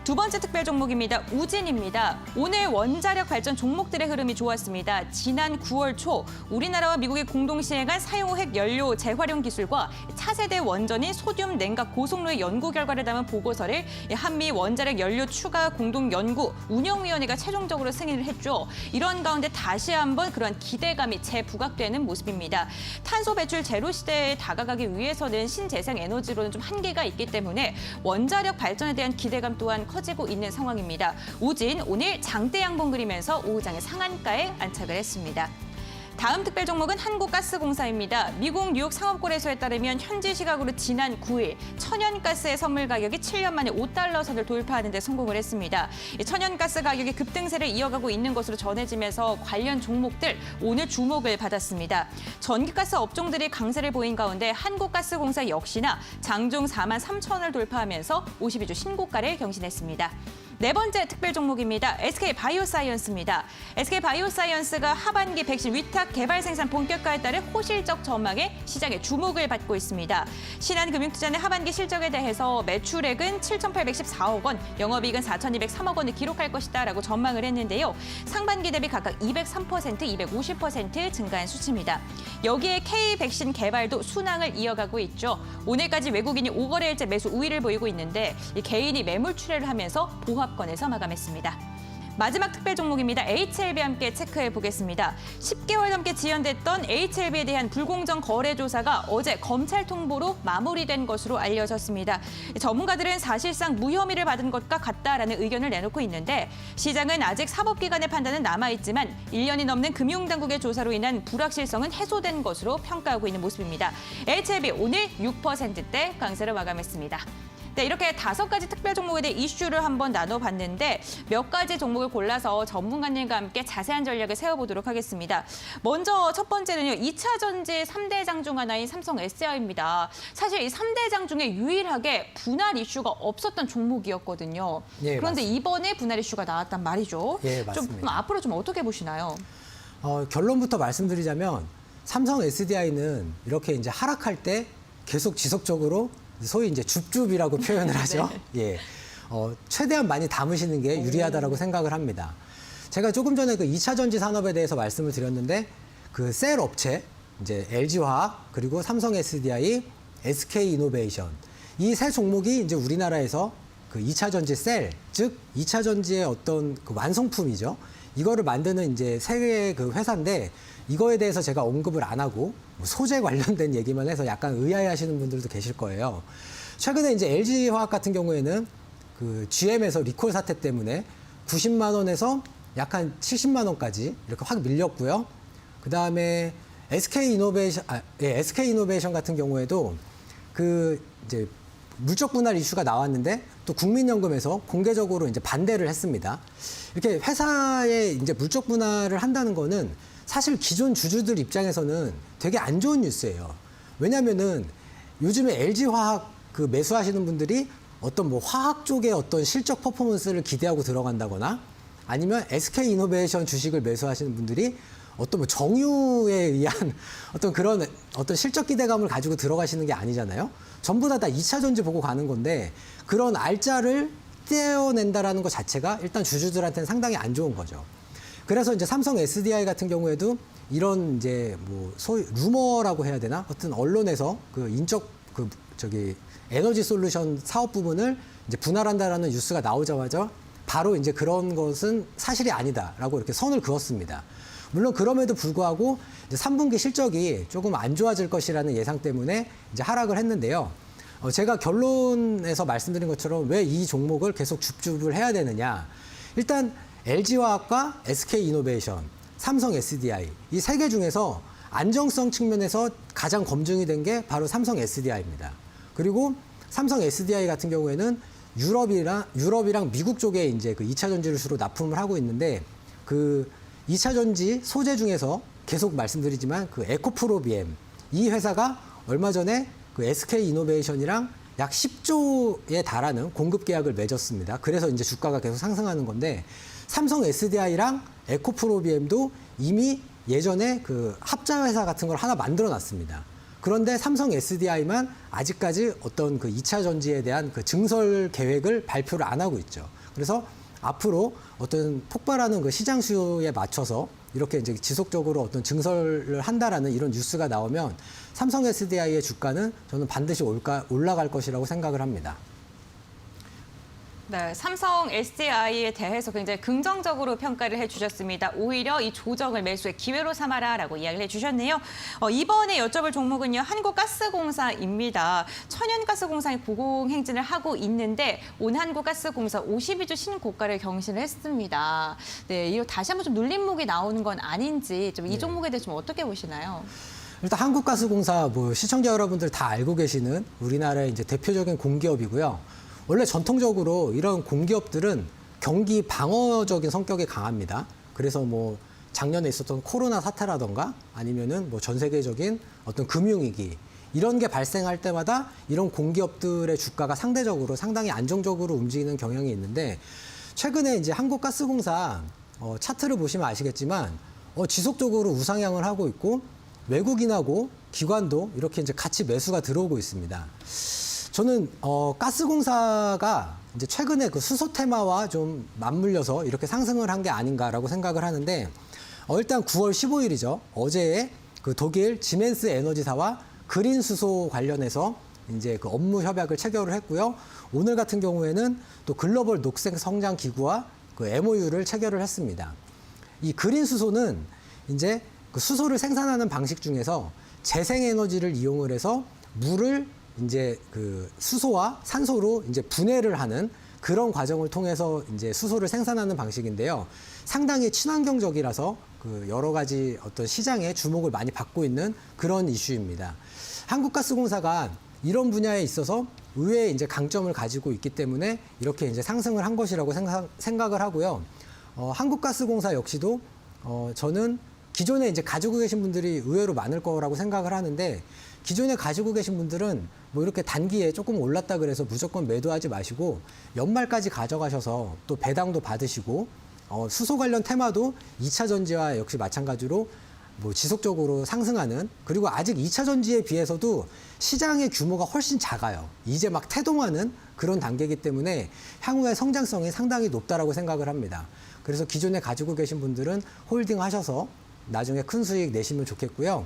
두 번째 특별 종목입니다. 우진입니다. 오늘 원자력 발전 종목들의 흐름이 좋았습니다. 지난 9월 초 우리나라와 미국이 공동 시행한 사용 핵 연료 재활용 기술과 차세대 원전인 소듐 냉각 고속로의 연구 결과를 담은 보고서를 한미 원자력 연료 추가 공동 연구 운영위원회가 최종적으로 승인을 했죠. 이런 가운데 다시 한번 그런 기대감이 재부각되는 모습입니다. 탄소 배출 제로 시대에 다가가기 위해서는 신재생 에너지로는 좀 한계가 있기 때문에 원자력 발전에 대한 기대감 또한 커지고 있는 상황입니다. 우진 오늘 장대 양봉 그리면서 오후장의 상한가에 안착을 했습니다. 다음 특별 종목은 한국가스공사입니다. 미국 뉴욕 상업거래소에 따르면 현지 시각으로 지난 9일 천연가스의 선물 가격이 7년 만에 5달러 선을 돌파하는 데 성공을 했습니다. 천연가스 가격이 급등세를 이어가고 있는 것으로 전해지면서 관련 종목들 오늘 주목을 받았습니다. 전기가스 업종들이 강세를 보인 가운데 한국가스공사 역시나 장중 4만 3천 원을 돌파하면서 52주 신고가를 경신했습니다. 네 번째 특별 종목입니다. SK바이오사이언스입니다. SK바이오사이언스가 하반기 백신 위탁 개발 생산 본격화에 따른 호실적 전망에 시장의 주목을 받고 있습니다. 신한금융투자는 하반기 실적에 대해서 매출액은 7,814억 원, 영업이익은 4,203억 원을 기록할 것이다라고 전망을 했는데요. 상반기 대비 각각 203%, 250% 증가한 수치입니다. 여기에 K 백신 개발도 순항을 이어가고 있죠. 오늘까지 외국인이 5거래일째 매수 우위를 보이고 있는데 개인이 매물 출회를 하면서 보합권에서 마감했습니다. 마지막 특별 종목입니다. HLB와 함께 체크해 보겠습니다. 10개월 넘게 지연됐던 HLB에 대한 불공정 거래 조사가 어제 검찰 통보로 마무리된 것으로 알려졌습니다. 전문가들은 사실상 무혐의를 받은 것과 같다라는 의견을 내놓고 있는데 시장은 아직 사법기관의 판단은 남아있지만 1년이 넘는 금융당국의 조사로 인한 불확실성은 해소된 것으로 평가하고 있는 모습입니다. HLB 오늘 6%대 강세로 마감했습니다. 네, 이렇게 5가지 특별 종목에 대해 이슈를 한번 나눠봤는데 몇 가지 종목을 골라서 전문가님과 함께 자세한 전략을 세워보도록 하겠습니다. 먼저 첫 번째는요. 2차 전지 3대장 중 하나인 삼성 SDI입니다. 사실 이 3대장 중에 유일하게 분할 이슈가 없었던 종목이었거든요. 예, 그런데 맞습니다. 이번에 분할 이슈가 나왔단 말이죠. 예, 좀 맞습니다. 앞으로 좀 어떻게 보시나요? 결론부터 말씀드리자면 삼성 SDI는 이렇게 이제 하락할 때 계속 지속적으로 소위 이제 줍줍이라고 표현을 하죠. 예. 최대한 많이 담으시는 게 유리하다라고 생각을 합니다. 제가 조금 전에 그 2차 전지 산업에 대해서 말씀을 드렸는데 그 셀 업체, 이제 LG화학, 그리고 삼성 SDI, SK이노베이션 이 세 종목이 이제 우리나라에서 그 2차 전지 셀, 즉 2차 전지의 어떤 그 완성품이죠. 이거를 만드는 이제 세 개의 그 회사인데 이거에 대해서 제가 언급을 안 하고 뭐 소재 관련된 얘기만 해서 약간 의아해하시는 분들도 계실 거예요. 최근에 이제 LG화학 같은 경우에는 그 GM에서 리콜 사태 때문에 90만 원에서 약 한 70만 원까지 이렇게 확 밀렸고요. 그 다음에 SK이노베이션 같은 경우에도 그 이제 물적 분할 이슈가 나왔는데 또 국민연금에서 공개적으로 이제 반대를 했습니다. 이렇게 회사에 이제 물적 분할을 한다는 거는 사실 기존 주주들 입장에서는 되게 안 좋은 뉴스예요. 왜냐면은 요즘에 LG화학 그 매수하시는 분들이 어떤 뭐 화학 쪽의 어떤 실적 퍼포먼스를 기대하고 들어간다거나 아니면 SK이노베이션 주식을 매수하시는 분들이 어떤 뭐 정유에 의한 어떤 그런 어떤 실적 기대감을 가지고 들어가시는 게 아니잖아요. 전부 다 2차 전지 보고 가는 건데 그런 알짜를 떼어낸다라는 것 자체가 일단 주주들한테는 상당히 안 좋은 거죠. 그래서 이제 삼성 SDI 같은 경우에도 이런 이제 뭐 소위 루머라고 해야 되나? 어떤 언론에서 그 인적 그 저기 에너지 솔루션 사업 부분을 이제 분할한다라는 뉴스가 나오자마자 바로 이제 그런 것은 사실이 아니다라고 이렇게 선을 그었습니다. 물론 그럼에도 불구하고 이제 3분기 실적이 조금 안 좋아질 것이라는 예상 때문에 이제 하락을 했는데요. 제가 결론에서 말씀드린 것처럼 왜 이 종목을 계속 줍줍을 해야 되느냐. 일단 LG화학과 SK이노베이션, 삼성 SDI 이 세 개 중에서 안정성 측면에서 가장 검증이 된 게 바로 삼성 SDI입니다. 그리고 삼성 SDI 같은 경우에는 유럽이랑 미국 쪽에 이제 그 2차 전지를 주로 납품을 하고 있는데 그 2차 전지 소재 중에서 계속 말씀드리지만 그 에코프로비엠 이 회사가 얼마 전에 그 SK이노베이션이랑 약 10조에 달하는 공급 계약을 맺었습니다. 그래서 이제 주가가 계속 상승하는 건데 삼성 SDI랑 에코프로비엠도 이미 예전에 그 합자 회사 같은 걸 하나 만들어 놨습니다. 그런데 삼성 SDI만 아직까지 어떤 그 2차 전지에 대한 그 증설 계획을 발표를 안 하고 있죠. 그래서 앞으로 어떤 폭발하는 그 시장 수요에 맞춰서 이렇게 이제 지속적으로 어떤 증설을 한다라는 이런 뉴스가 나오면 삼성 SDI의 주가는 저는 반드시 올라갈 것이라고 생각을 합니다. 네, 삼성 SDI에 대해서 굉장히 긍정적으로 평가를 해주셨습니다. 오히려 이 조정을 매수의 기회로 삼아라라고 이야기를 해주셨네요. 이번에 여쭤볼 종목은요. 한국가스공사입니다. 천연가스공사의 고공행진을 하고 있는데 온한국가스공사 52주 신고가를 경신을 했습니다. 네, 이거 다시 한번 좀 눌림목이 나오는 건 아닌지 좀 이 종목에 대해서 좀 어떻게 보시나요? 일단 한국가스공사 뭐 시청자 여러분들 다 알고 계시는 우리나라의 이제 대표적인 공기업이고요. 원래 전통적으로 이런 공기업들은 경기 방어적인 성격이 강합니다. 그래서 뭐 작년에 있었던 코로나 사태라던가 아니면은 뭐 전 세계적인 어떤 금융위기 이런 게 발생할 때마다 이런 공기업들의 주가가 상대적으로 상당히 안정적으로 움직이는 경향이 있는데 최근에 이제 한국가스공사 차트를 보시면 아시겠지만 지속적으로 우상향을 하고 있고 외국인하고 기관도 이렇게 이제 같이 매수가 들어오고 있습니다. 저는 가스공사가 이제 최근에 그 수소 테마와 좀 맞물려서 이렇게 상승을 한 게 아닌가라고 생각을 하는데 일단 9월 15일이죠. 어제 그 독일 지멘스 에너지사와 그린 수소 관련해서 이제 그 업무 협약을 체결을 했고요. 오늘 같은 경우에는 또 글로벌 녹색 성장 기구와 그 MOU를 체결을 했습니다. 이 그린 수소는 이제 그 수소를 생산하는 방식 중에서 재생에너지를 이용을 해서 물을 이제 그 수소와 산소로 이제 분해를 하는 그런 과정을 통해서 이제 수소를 생산하는 방식인데요. 상당히 친환경적이라서 그 여러 가지 어떤 시장에 주목을 많이 받고 있는 그런 이슈입니다. 한국가스공사가 이런 분야에 있어서 의외의 이제 강점을 가지고 있기 때문에 이렇게 이제 상승을 한 것이라고 생각을 하고요. 한국가스공사 역시도 저는 기존에 이제 가지고 계신 분들이 의외로 많을 거라고 생각을 하는데, 기존에 가지고 계신 분들은 뭐 이렇게 단기에 조금 올랐다 그래서 무조건 매도하지 마시고 연말까지 가져가셔서 또 배당도 받으시고, 수소 관련 테마도 2차 전지와 역시 마찬가지로 뭐 지속적으로 상승하는, 그리고 아직 2차 전지에 비해서도 시장의 규모가 훨씬 작아요. 이제 막 태동하는 그런 단계이기 때문에 향후의 성장성이 상당히 높다라고 생각을 합니다. 그래서 기존에 가지고 계신 분들은 홀딩 하셔서 나중에 큰 수익 내시면 좋겠고요.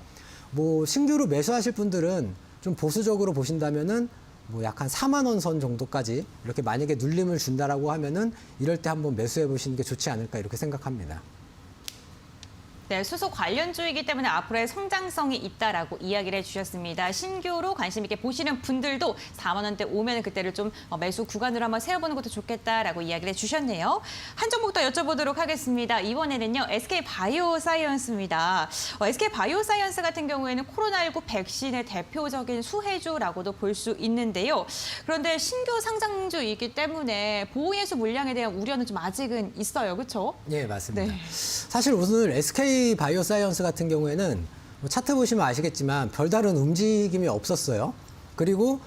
뭐 신규로 매수하실 분들은 좀 보수적으로 보신다면은 뭐 약 한 4만 원 선 정도까지 이렇게 만약에 눌림을 준다라고 하면은 이럴 때 한번 매수해 보시는 게 좋지 않을까 이렇게 생각합니다. 네, 수소 관련주이기 때문에 앞으로의 성장성이 있다라고 이야기를 해주셨습니다. 신규로 관심 있게 보시는 분들도 4만 원대 오면 그때를 좀 매수 구간으로 한번 세워보는 것도 좋겠다라고 이야기를 해주셨네요. 한 종목 더 여쭤보도록 하겠습니다. 이번에는요, SK바이오사이언스입니다. SK바이오사이언스 같은 경우에는 코로나19 백신의 대표적인 수혜주라고도 볼 수 있는데요. 그런데 신규 상장주이기 때문에 보호예수 물량에 대한 우려는 좀 아직은 있어요, 그렇죠? 예, 맞습니다. 네. 사실 오늘 SK 바이오사이언스 같은 경우에는 뭐 차트 보시면 아시겠지만 별다른 움직임이 없었어요. 그리고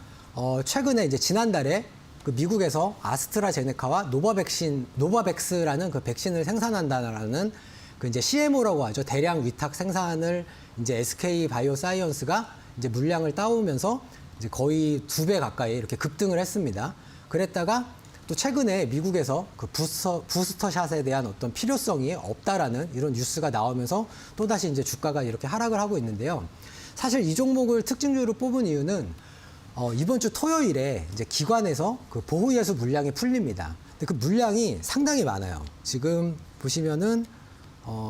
최근에 이제 지난달에 그 미국에서 아스트라제네카와 노바백스라는 그 백신을 생산한다라는 그 이제 CMO라고 하죠. 대량 위탁 생산을 이제 SK 바이오사이언스가 이제 물량을 따오면서 이제 거의 2배 가까이 이렇게 급등을 했습니다. 그랬다가 또 최근에 미국에서 그 부스터샷에 대한 어떤 필요성이 없다라는 이런 뉴스가 나오면서 또다시 이제 주가가 이렇게 하락을 하고 있는데요. 사실 이 종목을 특징주로 뽑은 이유는 이번 주 토요일에 이제 기관에서 그 보호예수 물량이 풀립니다. 근데 그 물량이 상당히 많아요. 지금 보시면은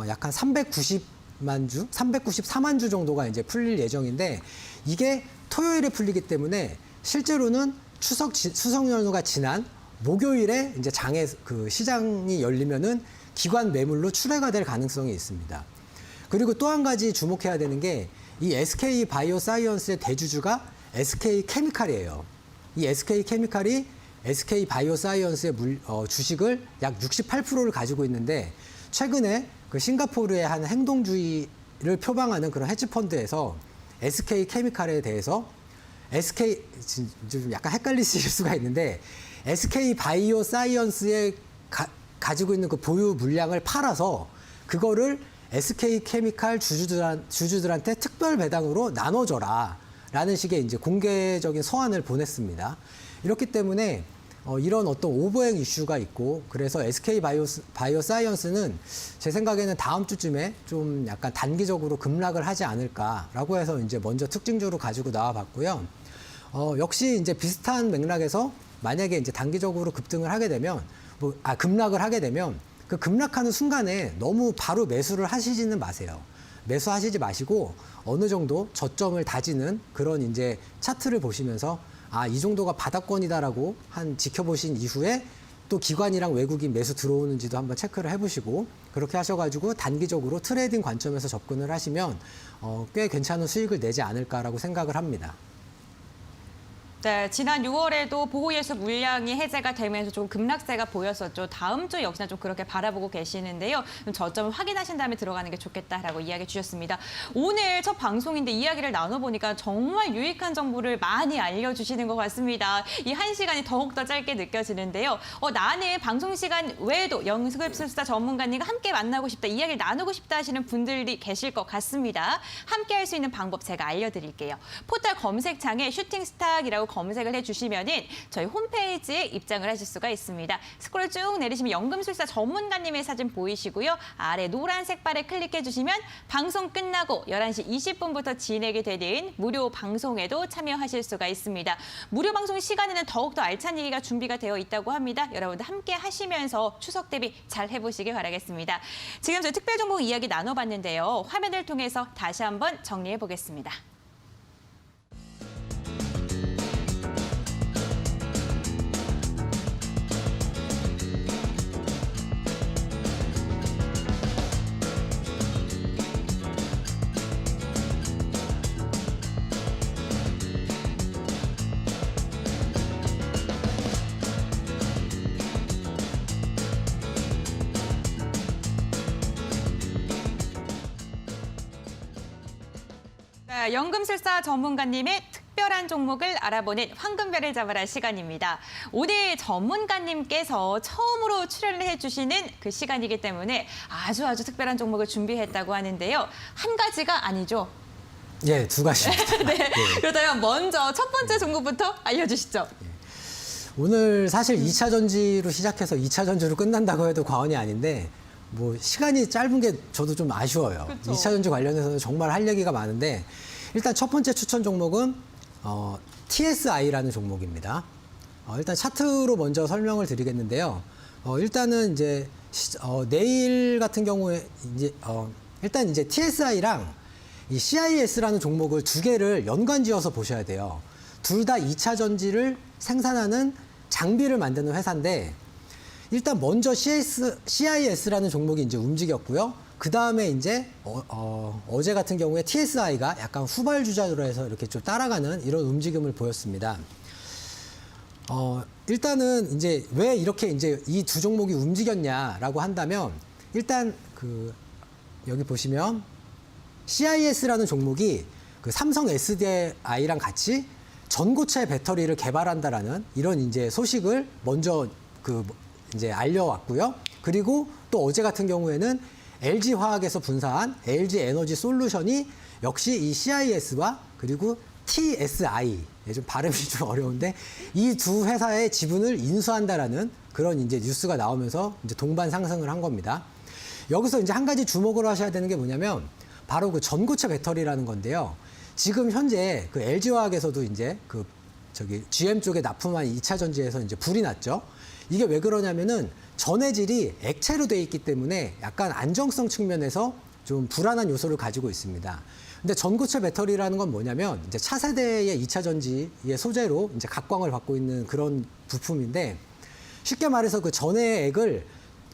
약간 390만 주, 394만 주 정도가 이제 풀릴 예정인데, 이게 토요일에 풀리기 때문에 실제로는 추석 연휴가 지난 목요일에 이제 그 시장이 열리면은 기관 매물로 출회가 될 가능성이 있습니다. 그리고 또 한 가지 주목해야 되는 게, 이 SK 바이오사이언스의 대주주가 SK 케미칼이에요. 이 SK 케미칼이 SK 바이오사이언스의 주식을 약 68%를 가지고 있는데, 최근에 그 싱가포르의 한 행동주의를 표방하는 그런 헤지펀드에서 SK 케미칼에 대해서 좀 약간 헷갈리실 수가 있는데, SK 바이오사이언스에 가지고 있는 그 보유 물량을 팔아서 그거를 SK 케미칼 주주들한테 특별 배당으로 나눠줘라 라는 식의 이제 공개적인 서한을 보냈습니다. 이렇기 때문에 이런 어떤 오버행 이슈가 있고, 그래서 SK 바이오사이언스는 제 생각에는 다음 주쯤에 좀 약간 단기적으로 급락을 하지 않을까라고 해서 이제 먼저 특징주로 가지고 나와 봤고요. 역시 이제 비슷한 맥락에서 만약에 이제 단기적으로 급락을 하게 되면 그 급락하는 순간에 너무 바로 매수를 하시지는 마세요. 매수하시지 마시고 어느 정도 저점을 다지는 그런 이제 차트를 보시면서 이 정도가 바닥권이다라고 지켜보신 이후에 또 기관이랑 외국인 매수 들어오는지도 한번 체크를 해보시고, 그렇게 하셔가지고 단기적으로 트레이딩 관점에서 접근을 하시면 꽤 괜찮은 수익을 내지 않을까라고 생각을 합니다. 네, 지난 6월에도 보호예수 물량이 해제가 되면서 좀 급락세가 보였었죠. 다음 주 역시나 좀 그렇게 바라보고 계시는데요. 저점을 확인하신 다음에 들어가는 게 좋겠다라고 이야기해 주셨습니다. 오늘 첫 방송인데 이야기를 나눠보니까 정말 유익한 정보를 많이 알려주시는 것 같습니다. 이 1시간이 더욱더 짧게 느껴지는데요. 나는 방송 시간 외에도 연금술사 전문가님과 함께 만나고 싶다, 이야기를 나누고 싶다 하시는 분들이 계실 것 같습니다. 함께 할 수 있는 방법 제가 알려드릴게요. 포털 검색창에 슈팅스탁이라고 검색을 해주시면은 저희 홈페이지에 입장을 하실 수가 있습니다. 스크롤 쭉 내리시면 연금술사 전문가님의 사진 보이시고요. 아래 노란색 바를 클릭해 주시면 방송 끝나고 11시 20분부터 진행이 되는 무료 방송에도 참여하실 수가 있습니다. 무료 방송 시간에는 더욱더 알찬 얘기가 준비가 되어 있다고 합니다. 여러분들 함께 하시면서 추석 대비 잘 해보시길 바라겠습니다. 지금 저희 특별 종목 이야기 나눠봤는데요. 화면을 통해서 다시 한번 정리해 보겠습니다. 자, 연금술사 전문가님의 특별한 종목을 알아보는 황금별을 잡아라 시간입니다. 오늘 전문가님께서 처음으로 출연을 해주시는 그 시간이기 때문에 아주 특별한 종목을 준비했다고 하는데요. 한 가지가 아니죠. 예, 두 가지입니다. 네. 예. 그렇다면 먼저 첫 번째 종목부터 알려주시죠. 오늘 사실 2차 전지로 시작해서 2차 전지로 끝난다고 해도 과언이 아닌데 뭐 시간이 짧은 게 저도 좀 아쉬워요. 그쵸. 2차 전지 관련해서는 정말 할 얘기가 많은데 일단 첫 번째 추천 종목은 TSI라는 종목입니다. 일단 차트로 먼저 설명을 드리겠는데요. 일단은 이제 내일 같은 경우에 일단 이제 TSI랑 이 CIS라는 종목을 두 개를 연관지어서 보셔야 돼요. 둘 다 2차 전지를 생산하는 장비를 만드는 회사인데 일단 먼저 CIS라는 종목이 이제 움직였고요. 그 다음에 이제 어제 같은 경우에 TSI가 약간 후발주자로 해서 이렇게 좀 따라가는 이런 움직임을 보였습니다. 일단은 이제 왜 이렇게 이제 이 두 종목이 움직였냐라고 한다면 일단 여기 보시면 CIS라는 종목이 그 삼성 SDI랑 같이 전고체 배터리를 개발한다라는 이런 이제 소식을 먼저 이제 알려왔고요. 그리고 또 어제 같은 경우에는 LG 화학에서 분사한 LG 에너지 솔루션이 역시 이 CIS와 그리고 TSI, 좀 발음이 좀 어려운데 이 두 회사의 지분을 인수한다라는 그런 이제 뉴스가 나오면서 이제 동반 상승을 한 겁니다. 여기서 이제 한 가지 주목을 하셔야 되는 게 뭐냐면 바로 그 전고체 배터리라는 건데요. 지금 현재 그 LG 화학에서도 이제 GM 쪽에 납품한 2차 전지에서 이제 불이 났죠. 이게 왜 그러냐면은 전해질이 액체로 돼 있기 때문에 약간 안정성 측면에서 좀 불안한 요소를 가지고 있습니다. 근데 전고체 배터리라는 건 뭐냐면 이제 차세대의 2차 전지의 소재로 이제 각광을 받고 있는 그런 부품인데 쉽게 말해서 그 전해액을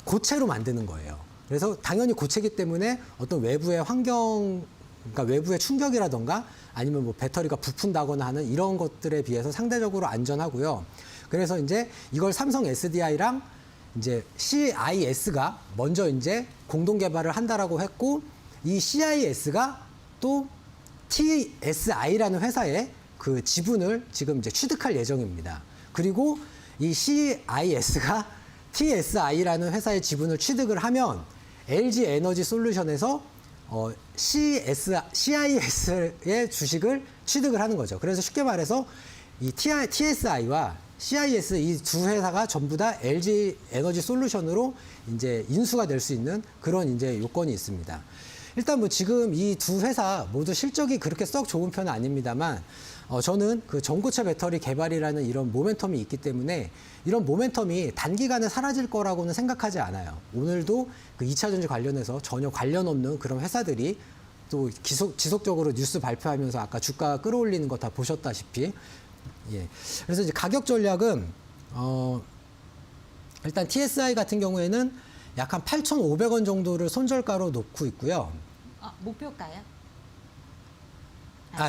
고체로 만드는 거예요. 그래서 당연히 고체이기 때문에 어떤 외부의 그러니까 외부의 충격이라던가 아니면 뭐 배터리가 부푼다거나 하는 이런 것들에 비해서 상대적으로 안전하고요. 그래서 이제 이걸 삼성 SDI랑 이제 CIS가 먼저 이제 공동 개발을 한다라고 했고 이 CIS가 또 TSI라는 회사의 그 지분을 지금 이제 취득할 예정입니다. 그리고 이 CIS가 TSI라는 회사의 지분을 취득을 하면 LG 에너지 솔루션에서 CIS의 주식을 취득을 하는 거죠. 그래서 쉽게 말해서 이 TSI와 CIS 이 두 회사가 전부 다 LG 에너지 솔루션으로 이제 인수가 될 수 있는 그런 이제 요건이 있습니다. 일단 뭐 지금 이 두 회사 모두 실적이 그렇게 썩 좋은 편은 아닙니다만 저는 그 전고체 배터리 개발이라는 이런 모멘텀이 있기 때문에 이런 모멘텀이 단기간에 사라질 거라고는 생각하지 않아요. 오늘도 그 2차 전지 관련해서 전혀 관련 없는 그런 회사들이 또 지속적으로 뉴스 발표하면서 아까 주가 끌어올리는 거 다 보셨다시피 예. 그래서 이제 가격 전략은 일단 TSI 같은 경우에는 약 한 8,500원 정도를 손절가로 놓고 있고요. 목표가요?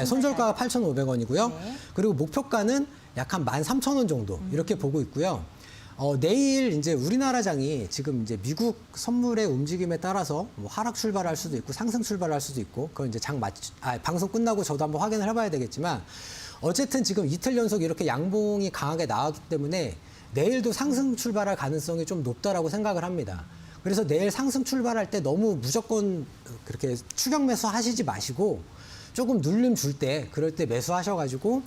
손절가가 8,500원이고요. 네. 그리고 목표가는 약 한 13,000원 정도 이렇게 보고 있고요. 내일 이제 우리나라장이 지금 이제 미국 선물의 움직임에 따라서 뭐 하락 출발할 수도 있고 상승 출발할 수도 있고 그건 이제 방송 끝나고 저도 한번 확인을 해봐야 되겠지만 어쨌든 지금 이틀 연속 이렇게 양봉이 강하게 나왔기 때문에 내일도 상승 출발할 가능성이 좀 높다라고 생각을 합니다. 그래서 내일 상승 출발할 때 너무 무조건 그렇게 추격 매수 하시지 마시고 조금 눌림 줄 때 그럴 때 매수하셔가지고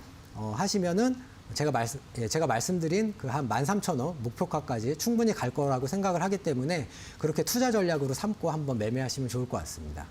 하시면은 제가 말씀드린 그 한 13,000원 목표가까지 충분히 갈 거라고 생각을 하기 때문에 그렇게 투자 전략으로 삼고 한번 매매하시면 좋을 것 같습니다.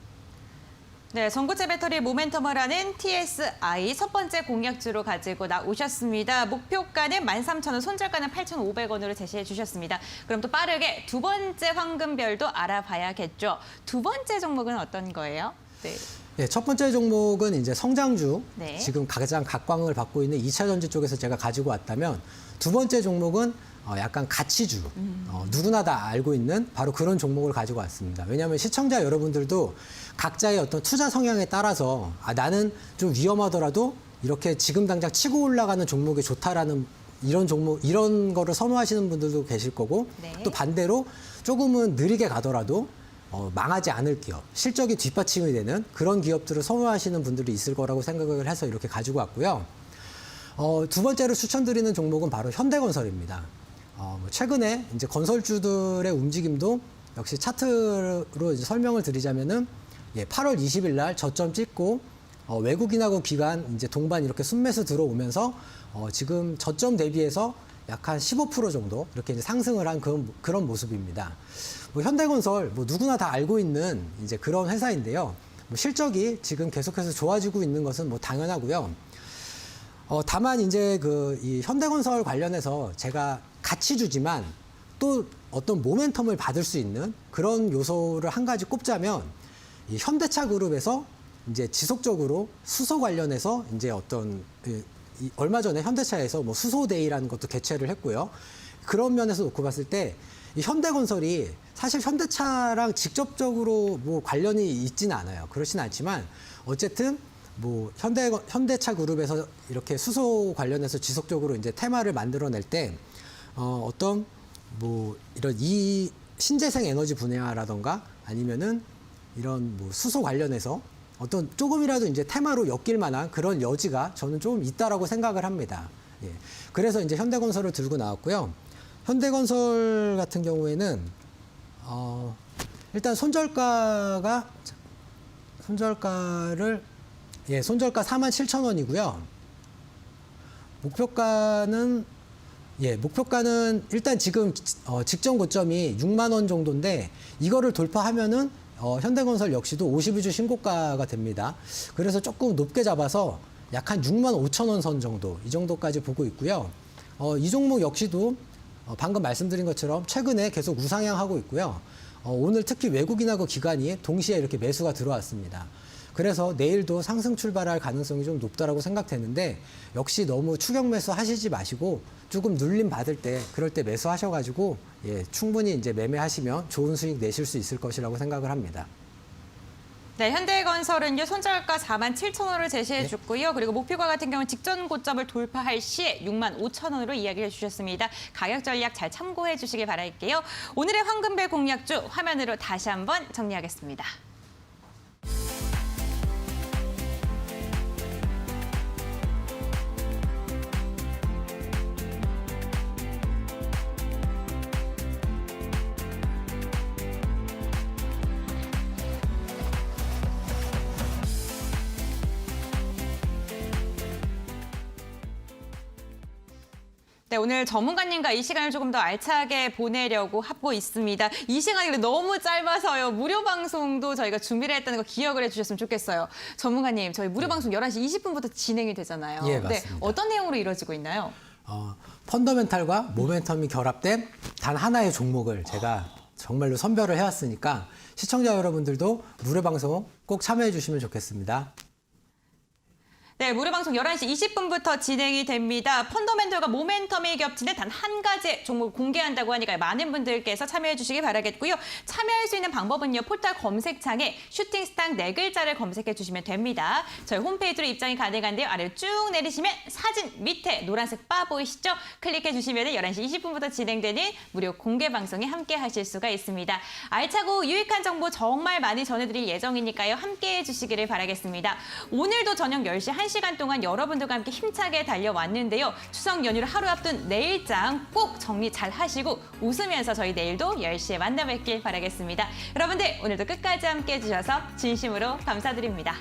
네, 전고체 배터리 모멘텀을 하는 TSI 첫 번째 공략주로 가지고 나오셨습니다. 목표가는 13,000원, 손절가는 8,500원으로 제시해 주셨습니다. 그럼 또 빠르게 두 번째 황금별도 알아봐야겠죠. 두 번째 종목은 어떤 거예요? 네. 네, 첫 번째 종목은 이제 성장주, 네. 지금 가장 각광을 받고 있는 2차 전지 쪽에서 제가 가지고 왔다면 두 번째 종목은 약간 가치주, 누구나 다 알고 있는 바로 그런 종목을 가지고 왔습니다. 왜냐하면 시청자 여러분들도 각자의 어떤 투자 성향에 따라서 나는 좀 위험하더라도 이렇게 지금 당장 치고 올라가는 종목이 좋다라는 이런 거를 선호하시는 분들도 계실 거고 네. 또 반대로 조금은 느리게 가더라도 망하지 않을 기업, 실적이 뒷받침이 되는 그런 기업들을 선호하시는 분들이 있을 거라고 생각을 해서 이렇게 가지고 왔고요. 두 번째로 추천드리는 종목은 바로 현대건설입니다. 최근에 이제 건설주들의 움직임도 역시 차트로 이제 설명을 드리자면은 8월 20일 날 저점 찍고 외국인하고 기관 이제 동반 이렇게 순매수 들어오면서 지금 저점 대비해서 약 한 15% 정도 이렇게 이제 상승을 한 그런 모습입니다. 현대건설 누구나 다 알고 있는 이제 그런 회사인데요. 실적이 지금 계속해서 좋아지고 있는 것은 당연하고요. 다만 이제 이 현대건설 관련해서 제가 가치주지만 또 어떤 모멘텀을 받을 수 있는 그런 요소를 한 가지 꼽자면 이 현대차 그룹에서 이제 지속적으로 수소 관련해서 이제 얼마 전에 현대차에서 수소데이라는 것도 개최를 했고요. 그런 면에서 놓고 봤을 때 이 현대건설이 사실 현대차랑 직접적으로 관련이 있지는 않아요. 그렇진 않지만 어쨌든 현대차 그룹에서 이렇게 수소 관련해서 지속적으로 이제 테마를 만들어낼 때 이런 이 신재생 에너지 분야라던가 아니면은 이런 수소 관련해서 어떤 조금이라도 이제 테마로 엮일 만한 그런 여지가 저는 좀 있다라고 생각을 합니다. 예. 그래서 이제 현대건설을 들고 나왔고요. 현대건설 같은 경우에는 일단 손절가가 손절가 47,000원이고요. 목표가는 일단 지금 직전 고점이 6만 원 정도인데 이거를 돌파하면은 현대건설 역시도 52주 신고가가 됩니다. 그래서 조금 높게 잡아서 약 한 6만 5천 원 선 정도, 이 정도까지 보고 있고요. 이 종목 역시도 방금 말씀드린 것처럼 최근에 계속 우상향하고 있고요. 오늘 특히 외국인하고 기관이 동시에 이렇게 매수가 들어왔습니다. 그래서 내일도 상승 출발할 가능성이 좀 높다라고 생각되는데 역시 너무 추격 매수 하시지 마시고 조금 눌림 받을 때 그럴 때 매수하셔가지고 충분히 이제 매매하시면 좋은 수익 내실 수 있을 것이라고 생각을 합니다. 네, 현대건설은요 손절가 47,000원을 제시해 줬고요. 그리고 목표가 같은 경우는 직전 고점을 돌파할 시에 6만 5천 원으로 이야기해 주셨습니다. 가격 전략 잘 참고해 주시길 바랄게요. 오늘의 황금별 공략주 화면으로 다시 한번 정리하겠습니다. 네, 오늘 전문가님과 이 시간을 조금 더 알차게 보내려고 하고 있습니다. 이 시간이 너무 짧아서요. 무료 방송도 저희가 준비를 했다는 거 기억을 해주셨으면 좋겠어요. 전문가님, 저희 무료 방송 11시 20분부터 진행이 되잖아요. 예, 맞습니다. 네, 어떤 내용으로 이루어지고 있나요? 펀더멘탈과 모멘텀이 결합된 단 하나의 종목을 제가 정말로 선별을 해왔으니까 시청자 여러분들도 무료 방송 꼭 참여해 주시면 좋겠습니다. 네, 무료 방송 11시 20분부터 진행이 됩니다. 펀더멘털과 모멘텀이 겹치는 단 한 가지 종목을 공개한다고 하니까 많은 분들께서 참여해 주시기 바라겠고요. 참여할 수 있는 방법은요. 포털 검색창에 슈팅스타 4글자를 검색해 주시면 됩니다. 저희 홈페이지로 입장이 가능한데요. 아래로 쭉 내리시면 사진 밑에 노란색 바 보이시죠? 클릭해 주시면 11시 20분부터 진행되는 무료 공개 방송에 함께 하실 수가 있습니다. 알차고 유익한 정보 정말 많이 전해드릴 예정이니까요. 함께해 주시기를 바라겠습니다. 오늘도 저녁 10시 1시간 동안 여러분들과 함께 힘차게 달려왔는데요. 추석 연휴를 하루 앞둔 내일장 꼭 정리 잘 하시고 웃으면서 저희 내일도 10시에 만나뵙길 바라겠습니다. 여러분들 오늘도 끝까지 함께 해주셔서 진심으로 감사드립니다.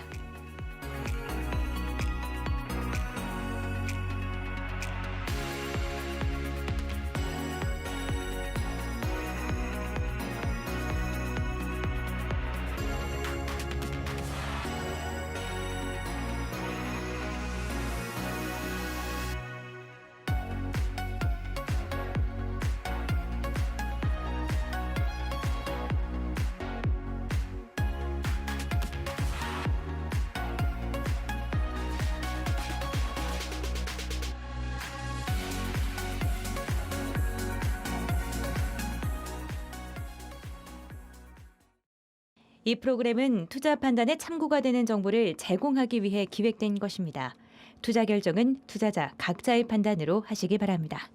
이 프로그램은 투자 판단에 참고가 되는 정보를 제공하기 위해 기획된 것입니다. 투자 결정은 투자자 각자의 판단으로 하시기 바랍니다.